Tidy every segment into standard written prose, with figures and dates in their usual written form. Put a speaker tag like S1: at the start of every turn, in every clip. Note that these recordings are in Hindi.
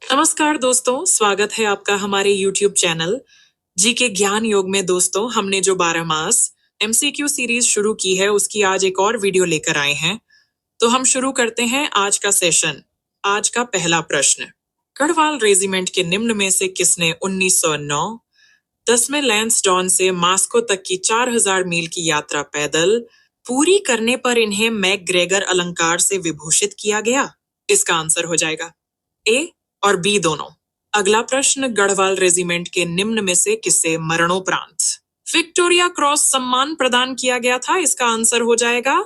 S1: नमस्कार दोस्तों, स्वागत है आपका हमारे YouTube चैनल जी के ज्ञान योग में। दोस्तों, हमने जो 12 मास MCQ सीरीज शुरू की है, उसकी आज एक और वीडियो लेकर आए हैं। तो हम शुरू करते हैं आज का सेशन। आज का पहला प्रश्न, गढ़वाल रेजिमेंट के निम्न में से किसने 1909 10वें लैंसडाउन से मास्को तक की 4000 मील की यात्रा पैदल पूरी करने पर इन्हें मैकग्रेगर अलंकार से विभूषित किया गया? इसका आंसर हो जाएगा ए और बी दोनों। अगला प्रश्न, गढ़वाल रेजिमेंट के निम्न में से किसे मरणोपरांत विक्टोरिया क्रॉस सम्मान प्रदान किया गया था? इसका आंसर हो जाएगा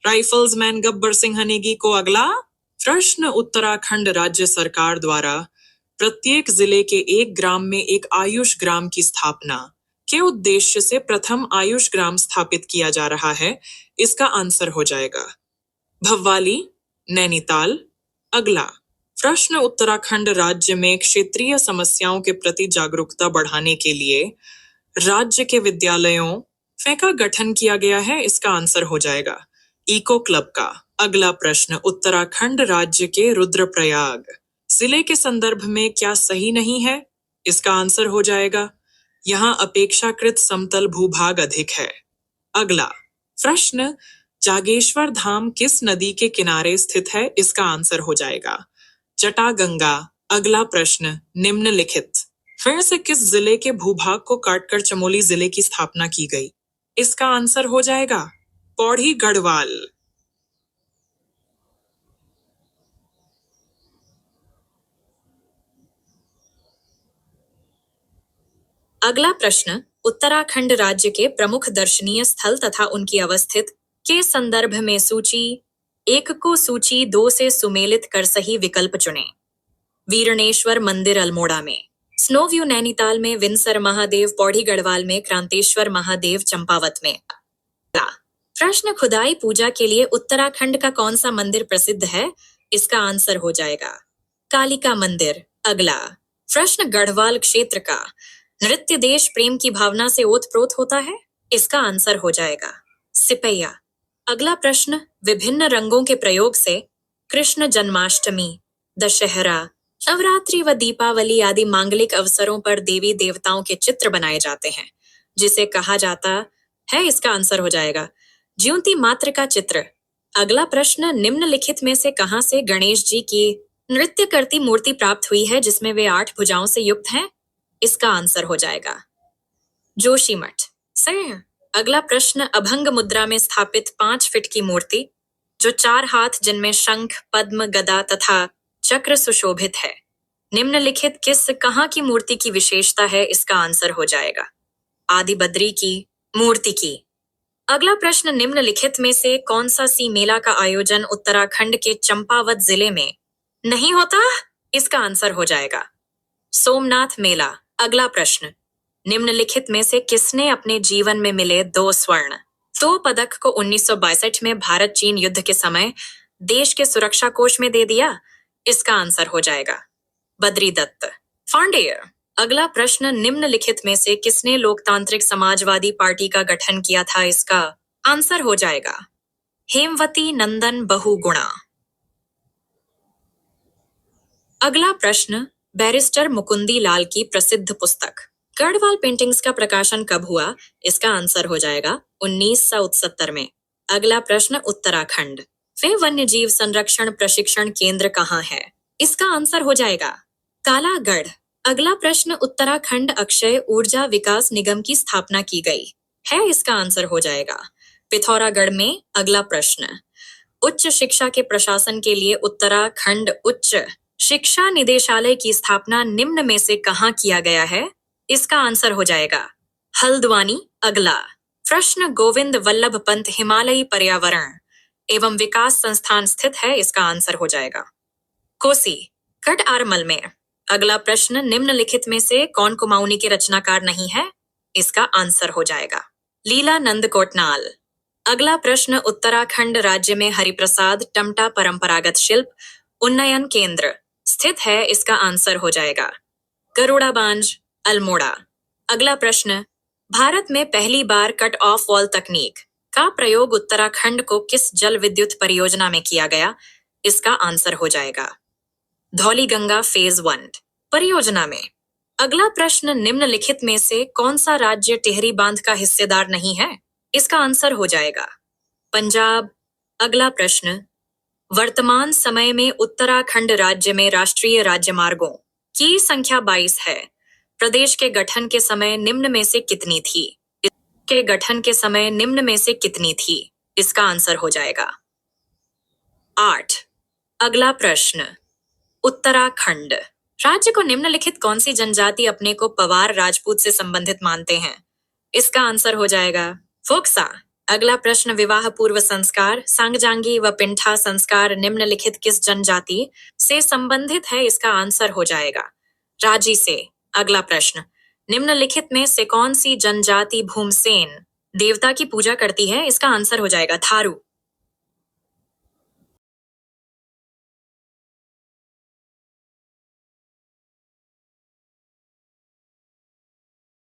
S1: राइफल्समैन गब्बर सिंह नेगी को। अगला प्रश्न, उत्तराखंड राज्य सरकार द्वारा प्रत्येक जिले के एक ग्राम में एक आयुष ग्राम की स्थापना के उद्देश्य से प्रथम आयुष ग्राम स्थापित किया जा रहा है। इसका आंसर हो जाएगा भव्वाली, नैनीताल। अगला प्रश्न, उत्तराखंड राज्य में क्षेत्रीय समस्याओं के प्रति जागरूकता बढ़ाने के लिए राज्य के विद्यालयों का गठन किया गया है। इसका आंसर हो जाएगा इको क्लब का। अगला प्रश्न, उत्तराखंड राज्य के रुद्रप्रयाग जिले के संदर्भ में क्या सही नहीं है? इसका आंसर हो जाएगा यहाँ अपेक्षाकृत समतल भूभाग अधिक है। अगला प्रश्न, जागेश्वर धाम किस नदी के किनारे स्थित है? इसका आंसर हो जाएगा जटागंगा। अगला प्रश्न, निम्नलिखित फिर से किस जिले के भूभाग को काटकर चमोली जिले की स्थापना की गई? इसका आंसर हो जाएगा पौड़ी गढ़वाल। अगला प्रश्न, उत्तराखंड राज्य के प्रमुख दर्शनीय स्थल तथा उनकी अवस्थित के संदर्भ में सूची 1 को सूची 2 से सुमेलित कर सही विकल्प चुनें। वीरणेश्वर मंदिर अल्मोड़ा में, स्नोव्यू नैनीताल में, विंसर महादेव पौड़ी गढ़वाल में, क्रांतेश्वर महादेव चंपावत में। प्रश्न, खुदाई पूजा के लिए उत्तराखंड का कौन सा मंदिर प्रसिद्ध है? इसका आंसर हो जाएगा कालिका मंदिर। अगला प्रश्न, गढ़वाल क्षेत्र का नृत्य देश प्रेम की भावना से ओतप्रोत होता है? इसका आंसर हो जाएगा सिपैया। अगला प्रश्न, विभिन्न रंगों के प्रयोग से कृष्ण जन्माष्टमी, दशहरा, नवरात्रि व दीपावली आदि मांगलिक अवसरों पर देवी देवताओं के चित्र बनाए जाते हैं, जिसे कहा जाता है? इसका आंसर हो जाएगा ज्योति मात्र का चित्र। अगला प्रश्न, निम्नलिखित में से कहां से गणेश जी की नृत्य करती मूर्ति प्राप्त हुई है जिसमें वे 8 भुजाओं से युक्त हैं? इसका आंसर हो जाएगा जोशीमठ। सही है। अगला प्रश्न, अभंग मुद्रा में स्थापित 5 फीट की मूर्ति जो 4 हाथ जिनमें शंख, पद्म, गदा तथा चक्र सुशोभित है, निम्नलिखित किस कहां की मूर्ति की विशेषता है? इसका आंसर हो जाएगा आदि बद्री की मूर्ति की। अगला प्रश्न, निम्नलिखित में से कौन सा सी मेला का आयोजन उत्तराखंड के चंपावत जिले में नहीं होता? इसका आंसर हो जाएगा सोमनाथ मेला। अगला प्रश्न, निम्नलिखित में से किसने अपने जीवन में मिले 2 स्वर्ण 2 पदक को 1962 में भारत चीन युद्ध के समय देश के सुरक्षा कोष में दे दिया? इसका आंसर हो जाएगा बद्री दत्त पांडेय। अगला प्रश्न, निम्नलिखित में से किसने लोकतांत्रिक समाजवादी पार्टी का गठन किया था? इसका आंसर हो जाएगा हेमवती नंदन बहुगुणा। अगला प्रश्न, बैरिस्टर मुकुंदी लाल की प्रसिद्ध पुस्तक गढ़वाल पेंटिंग्स का प्रकाशन कब हुआ? इसका आंसर हो जाएगा 1969 में। अगला प्रश्न, उत्तराखंड वे वन्यजीव संरक्षण प्रशिक्षण केंद्र कहाँ है? इसका आंसर हो जाएगा कालागढ़। अगला प्रश्न, उत्तराखंड अक्षय ऊर्जा विकास निगम की स्थापना की गई है? इसका आंसर हो जाएगा पिथौरागढ़ में। अगला प्रश्न, उच्च शिक्षा के प्रशासन के लिए उत्तराखंड उच्च शिक्षा निदेशालय की स्थापना निम्न में से कहाँ किया गया है? इसका आंसर हो जाएगा हल्द्वानी। अगला प्रश्न, गोविंद वल्लभ पंत हिमालयी पर्यावरण एवं विकास संस्थान स्थित है? इसका आंसर हो जाएगा कोसी कट आरमल में। अगला प्रश्न, निम्नलिखित में से कौन कुमाऊनी के रचनाकार नहीं है? इसका आंसर हो जाएगा लीला नंद कोटनाल। अगला प्रश्न, उत्तराखंड राज्य में हरिप्रसाद टमटा परंपरागत शिल्प उन्नयन केंद्र स्थित है? इसका आंसर हो जाएगा गरुड़ाबांज अल्मोड़ा। अगला प्रश्न, भारत में पहली बार कट ऑफ वॉल तकनीक का प्रयोग उत्तराखंड को किस जल विद्युत परियोजना में किया गया? इसका आंसर हो जाएगा धौलीगंगा फेज 1 परियोजना में। अगला प्रश्न, निम्नलिखित में से कौन सा राज्य टिहरी बांध का हिस्सेदार नहीं है? इसका आंसर हो जाएगा पंजाब। अगला प्रश्न, वर्तमान समय में उत्तराखंड राज्य में राष्ट्रीय राजमार्गों की संख्या 22 है। प्रदेश के गठन के समय निम्न में से कितनी थी? के गठन के समय निम्न में से कितनी थी? इसका आंसर हो जाएगा 8। अगला प्रश्न, उत्तराखंड राज्य को निम्नलिखित कौन सी जनजाति अपने को पवार राजपूत से संबंधित मानते हैं? इसका आंसर हो जाएगा फोक्सा। अगला प्रश्न, विवाह पूर्व संस्कार, सांगजांगी व पिंठा संस्कार निम्नलिखित किस जनजाति से संबंधित है? इसका आंसर हो जाएगा राजी से। अगला प्रश्न, निम्नलिखित में से कौन सी जनजाति भूमसेन देवता की पूजा करती है? इसका आंसर हो जाएगा थारू।